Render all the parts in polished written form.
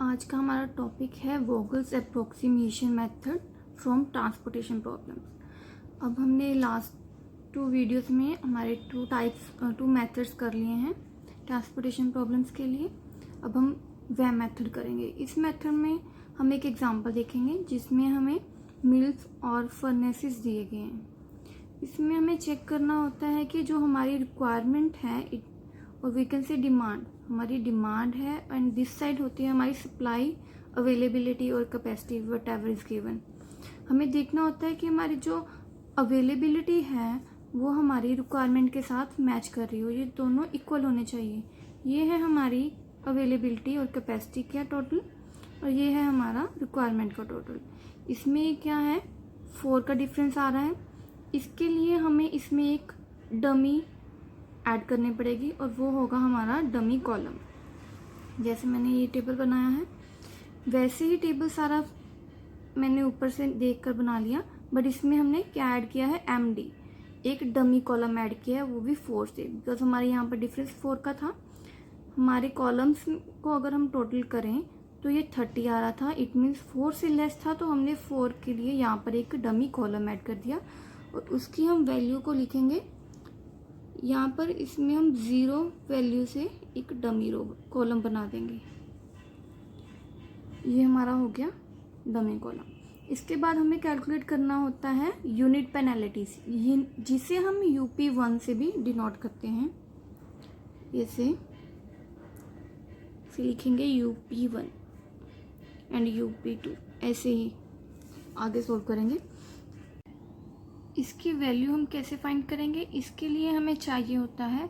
आज का हमारा टॉपिक है Vogel's approximation method from transportation problems. अब हमने लास्ट 2 वीडियोस में हमारे 2 मेथड्स कर लिए हैं ट्रांसपोर्टेशन प्रॉब्लम्स के लिए। अब हम वह मेथड करेंगे। इस मेथड में हम एक एग्जांपल देखेंगे जिसमें हमें मिल्स और फर्नेसेस दिए गए हैं। इसमें हमें चेक करना होता है कि जो हमारी रिक्वायरमेंट है और वी कैन से डिमांड, हमारी डिमांड है एंड दिस साइड होती है हमारी सप्लाई, अवेलेबिलिटी और capacity what ever is given. हमें देखना होता है कि हमारी जो अवेलेबिलिटी है वो हमारी रिक्वायरमेंट के साथ मैच कर रही हो, ये दोनों इक्वल होने चाहिए। ये है हमारी अवेलेबिलिटी और कैपेसिटी का टोटल और ये है हमारा रिक्वायरमेंट का टोटल। इसमें क्या है 4 का डिफरेंस आ रहा है। इसके लिए हमें इसमें एक डमी ऐड करनी पड़ेगी और वो होगा हमारा डमी कॉलम। जैसे मैंने ये टेबल बनाया है वैसे ही टेबल सारा मैंने ऊपर से देखकर बना लिया, बट इसमें हमने क्या ऐड किया है MD, एक डमी कॉलम ऐड किया है, वो भी 4 से, बिकॉज हमारे यहाँ पर डिफरेंस 4 का था। हमारे कॉलम्स को अगर हम टोटल करें तो ये 30 आ रहा था, इट मीन्स 4 से लेस था, तो हमने 4 के लिए यहाँ पर एक डमी कॉलम ऐड कर दिया और उसकी हम वैल्यू को लिखेंगे यहाँ पर। इसमें हम 0 वैल्यू से एक डमी रो कॉलम बना देंगे। ये हमारा हो गया डमी कॉलम। इसके बाद हमें कैलकुलेट करना होता है यूनिट पेनल्टीज, जिसे हम UP1 से भी डिनोट करते हैं। ऐसे लिखेंगे UP1 एंड UP2, ऐसे ही आगे सोल्व करेंगे। इसकी वैल्यू हम कैसे फाइंड करेंगे? इसके लिए हमें चाहिए होता है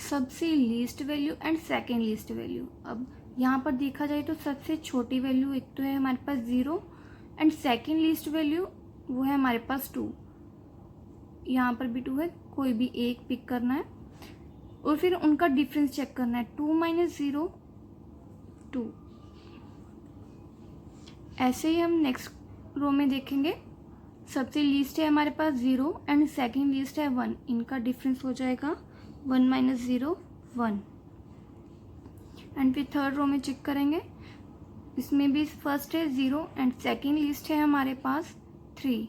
सबसे least value and second least value. अब यहाँ पर देखा जाए तो सबसे छोटी वैल्यू एक तो है हमारे पास 0 एंड सेकेंड लीस्ट वैल्यू वो है हमारे पास 2। यहाँ पर भी 2 है, कोई भी एक पिक करना है और फिर उनका डिफरेंस चेक करना है। 2 - 0 2। ऐसे ही हम नेक्स्ट रो में देखेंगे, सबसे लीस्ट है हमारे पास 0 एंड सेकेंड लीस्ट है 1, इनका डिफरेंस हो जाएगा 1 - 0 1। एंड फिर थर्ड रो में चेक करेंगे, इसमें भी फर्स्ट है 0 एंड सेकेंड लीस्ट है हमारे पास 3,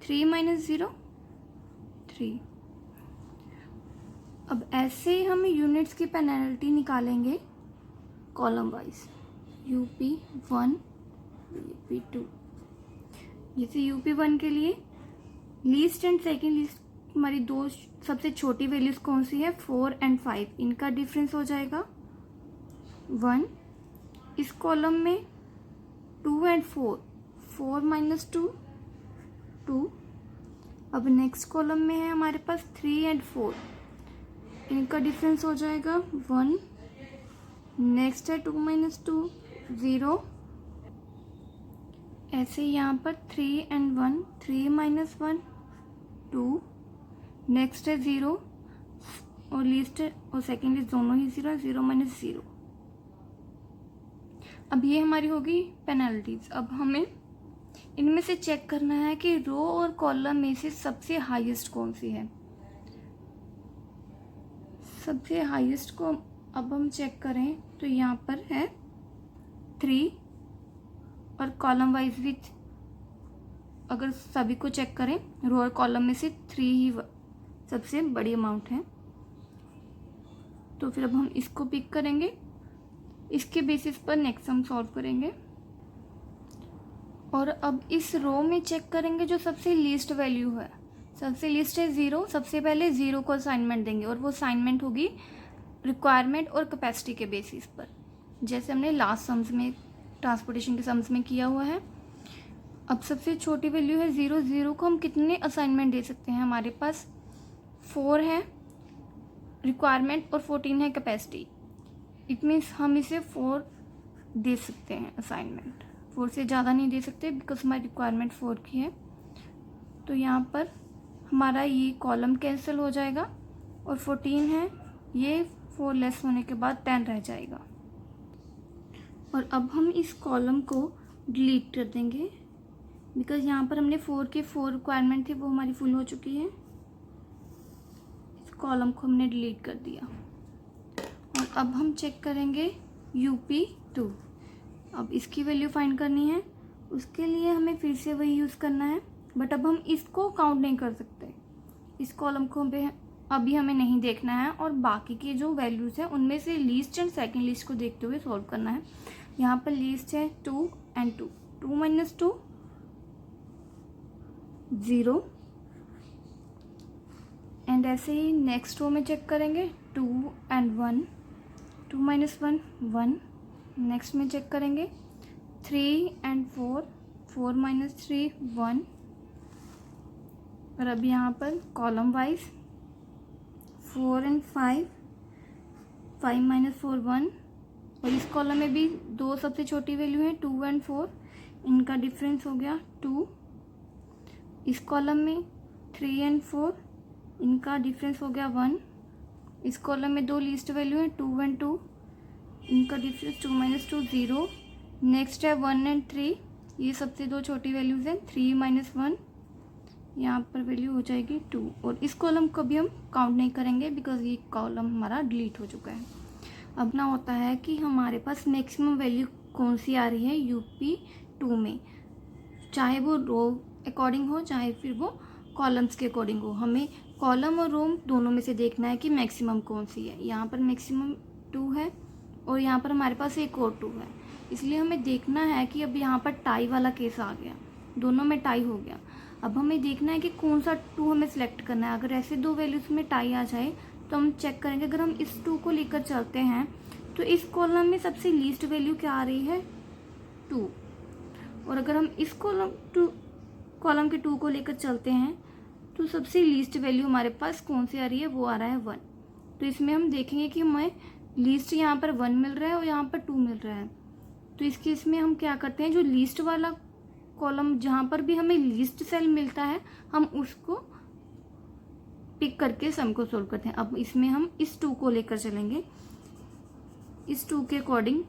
3 - 0 3। अब ऐसे हम यूनिट्स की पेनल्टी निकालेंगे कॉलम वाइज, UP1 UP2। जैसे UP1 के लिए लीस्ट एंड सेकेंड लीस्ट हमारी दो सबसे छोटी वैल्यूज कौन सी है 4 एंड 5, इनका डिफरेंस हो जाएगा 1। इस कॉलम में 2 एंड 4, 4 - 2 2। अब नेक्स्ट कॉलम में है हमारे पास 3 एंड 4, इनका डिफरेंस हो जाएगा 1। नेक्स्ट है 2 - 2 0। ऐसे यहाँ पर 3 एंड 1, 3 - 1 2। नेक्स्ट है 0 और लीस्ट और सेकेंड लिस्ट दोनों ही 0, 0 - 0। अब ये हमारी होगी पेनल्टीज। अब हमें इनमें से चेक करना है कि रो और कॉलम में से सबसे हाईएस्ट कौन सी है। सबसे हाईएस्ट को अब हम चेक करें तो यहाँ पर है 3 और कॉलम वाइज भी अगर सभी को चेक करें रो और कॉलम में से 3 ही सबसे बड़ी अमाउंट है, तो फिर अब हम इसको पिक करेंगे। इसके बेसिस पर नेक्स्ट हम सॉल्व करेंगे। और अब इस रो में चेक करेंगे जो सबसे लीस्ट वैल्यू है। सबसे लीस्ट है 0, सबसे पहले 0 को असाइनमेंट देंगे और वो असाइनमेंट होगी रिक्वायरमेंट और कैपेसिटी के बेसिस पर, जैसे हमने लास्ट सम्स में ट्रांसपोर्टेशन के सम्स में किया हुआ है। अब सबसे छोटी वैल्यू है 0, 0 को हम कितने असाइनमेंट दे सकते हैं? हमारे पास 4 है रिक्वायरमेंट और 14 है कैपेसिटी, इट मीन्स हम इसे 4 दे सकते हैं असाइनमेंट, 4 से ज़्यादा नहीं दे सकते बिकॉज हमारी रिक्वायरमेंट 4 की है। तो यहाँ पर हमारा ये कॉलम कैंसिल हो जाएगा और 14 है, ये 4 लेस होने के बाद 10 रह जाएगा। और अब हम इस कॉलम को डिलीट कर देंगे बिकॉज यहाँ पर हमने 4 के 4 रिक्वायरमेंट थी वो हमारी फुल हो चुकी है। इस कॉलम को हमने डिलीट कर दिया और अब हम चेक करेंगे UP2। अब इसकी वैल्यू फाइंड करनी है, उसके लिए हमें फिर से वही यूज़ करना है, बट अब हम इसको काउंट नहीं कर सकते, इस कॉलम को अभी हमें नहीं देखना है, और बाकी के जो वैल्यूज़ हैं उनमें से लीस्ट एंड सेकंड लीस्ट को देखते हुए सॉल्व करना है। यहाँ पर लीस्ट है 2 एंड 2, 2 माइनस 2 0, एंड ऐसे ही नेक्स्ट रो में चेक करेंगे 2 एंड 1, 2 माइनस 1 1, नेक्स्ट में चेक करेंगे 3 एंड 4, 4 माइनस 3 1, और अब यहाँ पर कॉलम वाइज 4 एंड 5, 5 माइनस 4 1, और इस कॉलम में भी दो सबसे छोटी वैल्यू है 2 एंड 4, इनका डिफरेंस हो गया 2। इस कॉलम में 3 एंड 4, इनका डिफरेंस हो गया 1। इस कॉलम में दो लीस्ट वैल्यू है 2 एंड 2, इनका डिफरेंस 2 माइनस 2 0। नेक्स्ट है 1 एंड 3, ये सबसे दो छोटी वैल्यूज़ हैं 3 माइनस 1, यहाँ पर वैल्यू हो जाएगी 2, और इस कॉलम को भी हम काउंट नहीं करेंगे बिकॉज ये कॉलम हमारा डिलीट हो चुका है। अब ना होता है कि हमारे पास मैक्सिमम वैल्यू कौन सी आ रही है UP2 में, चाहे वो रो अकॉर्डिंग हो चाहे फिर वो कॉलम्स के अकॉर्डिंग हो, हमें कॉलम और रो दोनों में से देखना है कि मैक्सिमम कौन सी है। यहाँ पर मैक्सिमम 2 है और यहाँ पर हमारे पास एक और 2 है, इसलिए हमें देखना है कि अब यहाँ पर टाई वाला केस आ गया, दोनों में टाई हो गया। अब हमें देखना है कि कौन सा 2 हमें सेलेक्ट करना है। अगर ऐसे दो वैल्यूज़ में टाई आ जाए तो हम चेक करेंगे, अगर हम इस 2 को लेकर चलते हैं तो इस कॉलम में सबसे लीस्ट वैल्यू क्या आ रही है 2, और अगर हम इस कॉलम के 2 को लेकर चलते हैं तो सबसे लीस्ट वैल्यू हमारे पास कौन सी आ रही है, वो आ रहा है 1। तो इसमें हम देखेंगे कि हमें लीस्ट यहाँ पर 1 मिल रहा है और यहाँ पर 2 मिल रहा है। तो इस केस में हम क्या करते हैं, जो लीस्ट वाला कॉलम जहाँ पर भी हमें लीस्ट सेल मिलता है हम उसको पिक करके सम को सोल्व करते हैं। अब इसमें हम इस 2 को लेकर चलेंगे, इस 2 के अकॉर्डिंग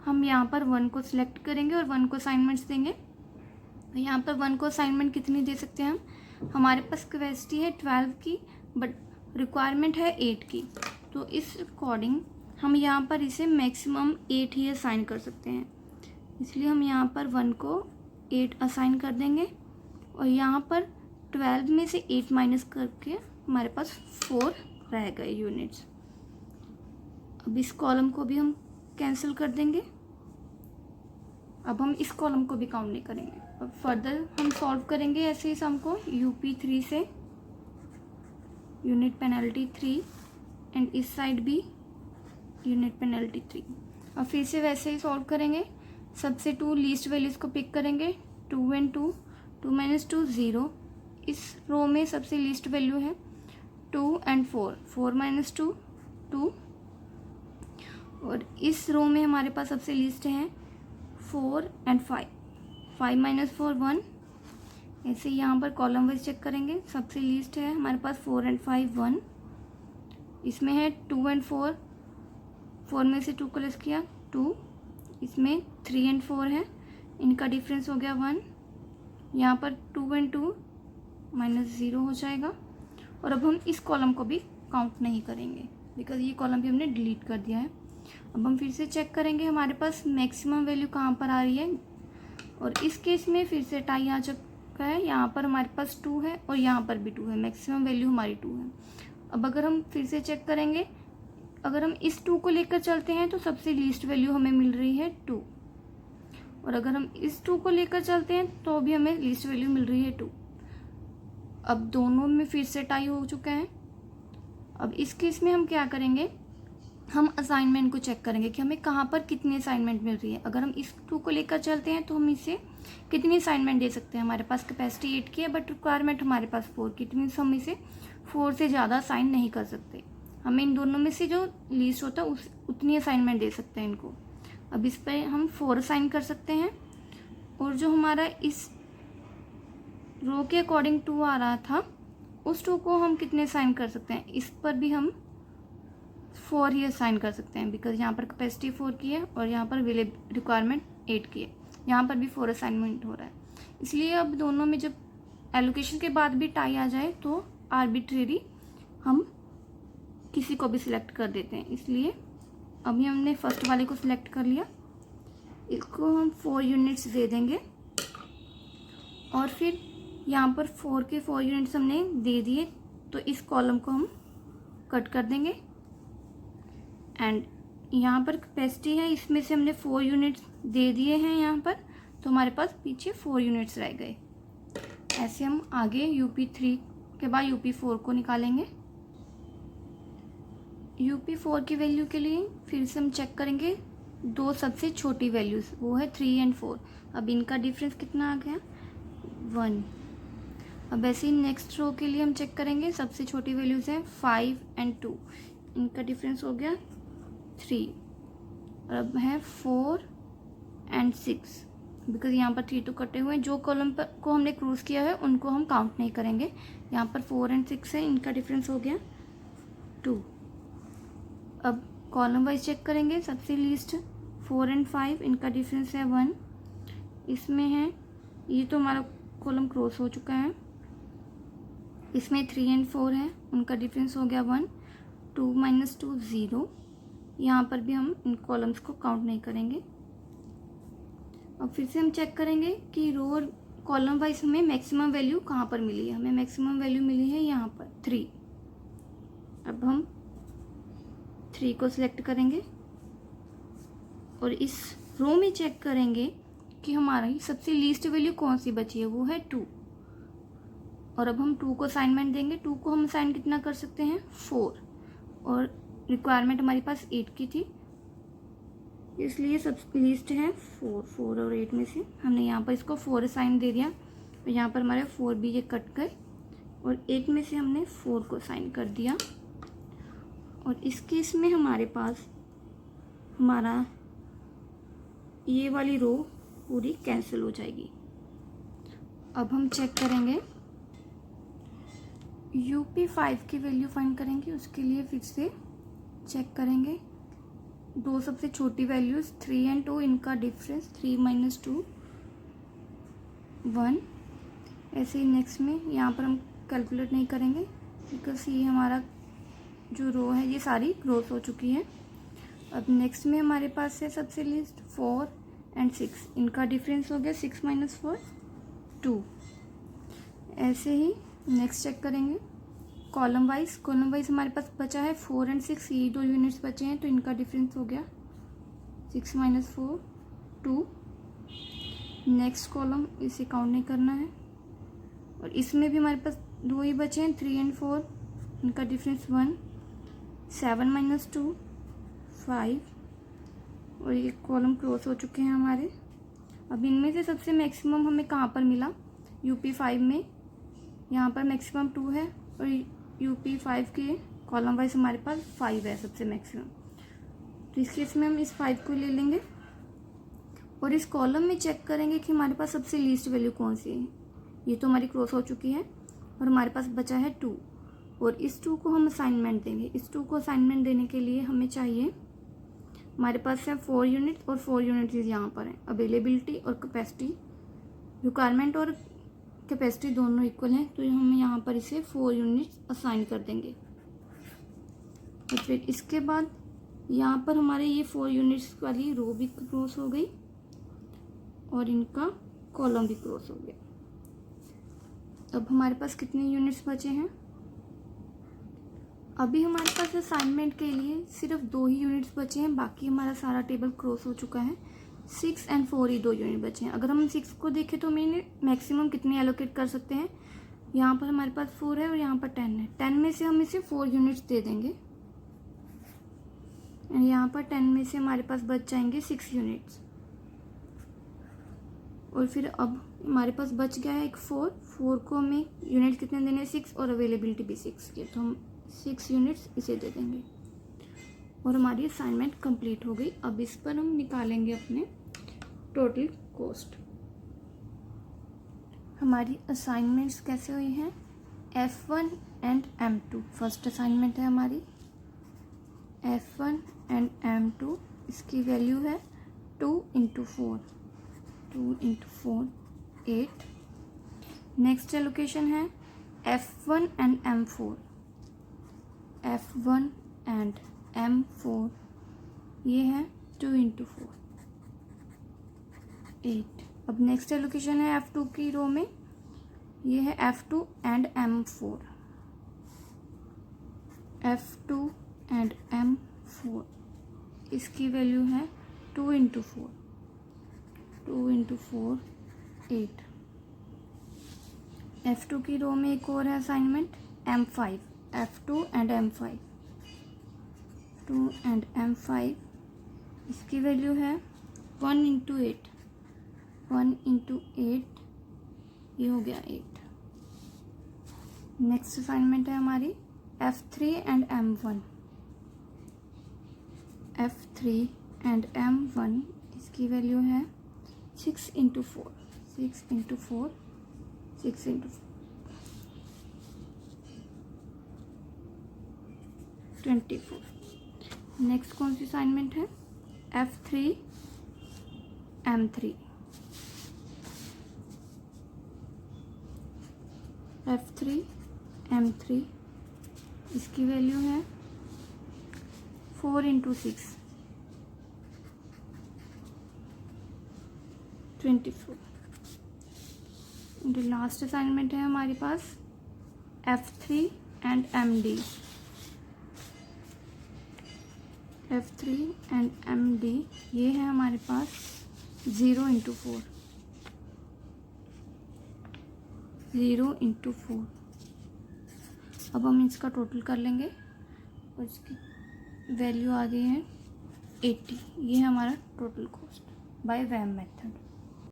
हम यहाँ पर 1 को सिलेक्ट करेंगे और 1 को असाइनमेंट्स देंगे। यहाँ पर 1 को असाइनमेंट कितनी दे सकते हैं हम, हमारे पास कैपेसिटी है 12 की बट रिक्वायरमेंट है 8 की, तो इस अकॉर्डिंग हम यहाँ पर इसे मैक्सिमम 8 ही असाइन कर सकते हैं, इसलिए हम यहाँ पर 1 को 8 असाइन कर देंगे, और यहाँ पर 12 में से 8 माइनस करके हमारे पास 4 रह गए यूनिट्स। अब इस कॉलम को भी हम कैंसिल कर देंगे, अब हम इस कॉलम को भी काउंट नहीं करेंगे। अब फर्दर हम सॉल्व करेंगे ऐसे ही सम को UP3 से, यूनिट पेनल्टी 3, एंड इस साइड भी यूनिट पेनल्टी 3। अब फिर से वैसे ही सॉल्व करेंगे, सबसे 2 लीस्ट वैल्यूज़ को पिक करेंगे 2 एंड 2, 2 माइनस 2 0। इस रो में सबसे लीस्ट वैल्यू है 2 एंड 4, 4 माइनस 2 2, और इस रो में हमारे पास सबसे लीस्ट है 4 एंड 5, 5 माइनस 4 1। ऐसे यहाँ पर कॉलम वाइज चेक करेंगे, सबसे लीस्ट है हमारे पास 4 एंड 5 1, इसमें है 2 एंड 4, 4 में से 2 को लेस किया 2, इसमें 3 एंड 4 है, इनका डिफरेंस हो गया 1, यहाँ पर 2 एंड 2 माइनस 0 हो जाएगा। और अब हम इस कॉलम को भी काउंट नहीं करेंगे बिकॉज ये कॉलम भी हमने डिलीट कर दिया है। अब हम फिर से चेक करेंगे हमारे पास मैक्सिमम वैल्यू कहाँ पर आ रही है, और इस केस में फिर से टाई आ चुका है, यहाँ पर हमारे पास 2 है और यहाँ पर भी 2 है, मैक्सिमम वैल्यू हमारी 2 है। अब अगर हम फिर से चेक करेंगे, अगर हम इस 2 को लेकर चलते हैं तो सबसे लीस्ट वैल्यू हमें मिल रही है 2, और अगर हम इस 2 को लेकर चलते हैं तो भी हमें लीस्ट वैल्यू मिल रही है 2। अब दोनों में फिर से टाई हो चुका है। अब इस केस में हम क्या करेंगे, हम असाइनमेंट को चेक करेंगे कि हमें कहाँ पर कितनी असाइनमेंट मिल रही है। अगर हम इस 2 को लेकर चलते हैं तो हम इसे कितनी असाइनमेंट दे सकते हैं, हमारे पास कैपेसिटी 8 की है बट रिक्वायरमेंट हमारे पास 4 की, इतनी हम इसे 4 से ज़्यादा असाइन नहीं कर सकते। हमें इन दोनों में से जो लीस्ट होता है उतनी असाइनमेंट दे सकते हैं इनको। अब इस पर हम 4 असाइन कर सकते हैं, और जो हमारा इस रो के अकॉर्डिंग 2 आ रहा था उस 2 को हम कितने असाइन कर सकते हैं, इस पर भी हम 4 ही असाइन कर सकते हैं बिकॉज यहाँ पर कैपेसिटी 4 की है और यहाँ पर रिक्वायरमेंट 8 की है, यहाँ पर भी 4 असाइनमेंट हो रहा है। इसलिए अब दोनों में जब एलोकेशन के बाद भी टाई आ जाए तो आर्बिट्रेरी हम किसी को भी सिलेक्ट कर देते हैं। इसलिए अभी हमने फर्स्ट वाले को सिलेक्ट कर लिया, इसको हम 4 यूनिट्स दे देंगे और फिर यहाँ पर 4 के 4 यूनिट्स हमने दे दिए, तो इस कॉलम को हम कट कर देंगे। एंड यहाँ पर कैपेसिटी है, इसमें से हमने 4 यूनिट्स दे दिए हैं यहाँ पर, तो हमारे पास पीछे 4 यूनिट्स रह गए। ऐसे हम आगे UP3 के बाद UP4 को निकालेंगे। UP4 की वैल्यू के लिए फिर से हम चेक करेंगे दो सबसे छोटी वैल्यूज़, वो है 3 एंड 4। अब इनका डिफरेंस कितना आ गया, 1। अब ऐसे ही नेक्स्ट रो के लिए हम चेक करेंगे, सबसे छोटी वैल्यूज़ हैं 5 एंड 2, इनका डिफरेंस हो गया 3। और अब है 4 एंड 6, बिकॉज यहाँ पर 3 तो कटे हुए हैं, जो कॉलम पर को हमने क्रूज किया है उनको हम काउंट नहीं करेंगे। यहाँ पर 4 एंड 6 है, इनका डिफरेंस हो गया 2। अब कॉलम वाइज चेक करेंगे, सबसे लीस्ट 4 एंड 5, इनका डिफरेंस है 1। इसमें है, ये तो हमारा कॉलम क्रॉस हो चुका है। इसमें 3 एंड 4 है, उनका डिफरेंस हो गया 1। 2 - 2 0। यहाँ पर भी हम इन कॉलम्स को काउंट नहीं करेंगे। अब फिर से हम चेक करेंगे कि रो और कॉलम वाइज हमें मैक्सिमम वैल्यू कहाँ पर मिली है। हमें मैक्सिमम वैल्यू मिली है यहाँ पर 3। अब हम 3 को सिलेक्ट करेंगे और इस रो में चेक करेंगे कि हमारी सबसे लीस्ट वैल्यू कौन सी बची है, वो है 2। और अब हम 2 को असाइनमेंट देंगे। 2 को हम असाइन कितना कर सकते हैं, 4, और रिक्वायरमेंट हमारे पास 8 की थी, इसलिए सब लीस्ट है 4 और 8 में से हमने यहाँ पर इसको 4 असाइन दे दिया। और यहाँ पर हमारे 4 भी ये कट गए और 8 में से हमने 4 को असाइन कर दिया। और इस केस में हमारे पास हमारा ये वाली रो पूरी कैंसिल हो जाएगी। अब हम चेक करेंगे UP5 की वैल्यू फाइंड करेंगे। उसके लिए फिर से चेक करेंगे दो सबसे छोटी वैल्यूज़ 3 एंड 2, इनका डिफरेंस 3 - 2 1। ऐसे ही नेक्स्ट में यहाँ पर हम कैलकुलेट नहीं करेंगे, बिकॉज ये हमारा जो रो है ये सारी क्रॉस हो चुकी है। अब नेक्स्ट में हमारे पास है सबसे लिस्ट 4 एंड 6, इनका डिफरेंस हो गया 6 - 4 2। ऐसे ही नेक्स्ट चेक करेंगे कॉलम वाइज हमारे पास बचा है 4 एंड 6, ये 2 यूनिट्स बचे हैं, तो इनका डिफरेंस हो गया 6 - 4 2। नेक्स्ट कॉलम इसे काउंट नहीं करना है। और इसमें भी हमारे पास 2 ही बचे हैं, 3 एंड 4, इनका डिफरेंस 1। 7 - 2 5, और ये कॉलम क्लोज हो चुके हैं हमारे। अब इनमें से सबसे मैक्सिमम हमें कहाँ पर मिला, UP5 में। यहाँ पर मैक्सिमम 2 है और UP5 के कॉलम वाइज हमारे पास 5 है सबसे मैक्सिमम, तो इस केस में हम इस 5 को ले लेंगे और इस कॉलम में चेक करेंगे कि हमारे पास सबसे लीस्ट वैल्यू कौन सी है। ये तो हमारी क्रॉस हो चुकी है और हमारे पास बचा है 2, और इस 2 को हम असाइनमेंट देंगे। इस 2 को असाइनमेंट देने के लिए हमें चाहिए, हमारे पास है 4 यूनिट और 4 यूनिट यहाँ पर है। अवेलेबिलिटी और कैपेसिटी, रिक्वायरमेंट और कैपेसिटी दोनों इक्वल हैं, तो हम यहाँ पर इसे 4 यूनिट्स असाइन कर देंगे। और फिर इसके बाद यहाँ पर हमारे ये 4 यूनिट्स वाली रो भी क्रॉस हो गई और इनका कॉलम भी क्रॉस हो गया। अब हमारे पास कितने यूनिट्स बचे हैं, अभी हमारे पास असाइनमेंट के लिए सिर्फ 2 ही यूनिट्स बचे हैं, बाकी हमारा सारा टेबल क्रॉस हो चुका है। 6 एंड 4 ही 2 यूनिट बचे हैं। अगर हम 6 को देखें तो मैंने मैक्सिमम कितने एलोकेट कर सकते हैं, यहाँ पर हमारे पास 4 है और यहाँ पर 10 है। 10 में से हम इसे 4 यूनिट्स दे देंगे, यहाँ पर 10 में से हमारे पास बच जाएंगे 6 यूनिट्स। और फिर अब हमारे पास बच गया है एक 4 को हमें यूनिट कितने देने, 6, और अवेलेबिलिटी भी 6 की, तो हम 6 यूनिट्स इसे दे देंगे और हमारी असाइनमेंट कंप्लीट हो गई। अब इस पर हम निकालेंगे अपने टोटल कॉस्ट। हमारी असाइनमेंट्स कैसे हुई हैं, F1 and M2 first assignment है हमारी, F1 एंड M2, इसकी वैल्यू है 2 × 4 2 × 4 8। नेक्स्ट एलोकेशन है F1 and M4, F1 and M4, ये है 2 × 4। 8। अब नेक्स्ट एलोकेशन है F2 की रो में, ये है F2 and M4, F2 and M4, इसकी वैल्यू है 2 इंटू 4, 2 इंटू 4 8। F2 की रो में एक और है assignment M5, F2 and M5, 2 and M5, इसकी वैल्यू है 1 इंटू 8, 1 इंटू 8, ये हो गया 8। नेक्स्ट असाइनमेंट है हमारी F3 and M1, F3 and M1, इसकी वैल्यू है 6 इंटू 4, 6 इंटू 4, 6 इंटू 24। नेक्स्ट कौन सी असाइनमेंट है? F3 M3, F3 M3, इसकी वैल्यू है 4 इंटू 6, 24। लास्ट असाइनमेंट है हमारे पास F3 and MD, F3 and MD, ये है हमारे पास 0 इंटू 4, 0 इंटू 4। अब हम इसका टोटल कर लेंगे और इसकी वैल्यू आ गई है 80। ये है हमारा टोटल कॉस्ट बाय वैम मेथड।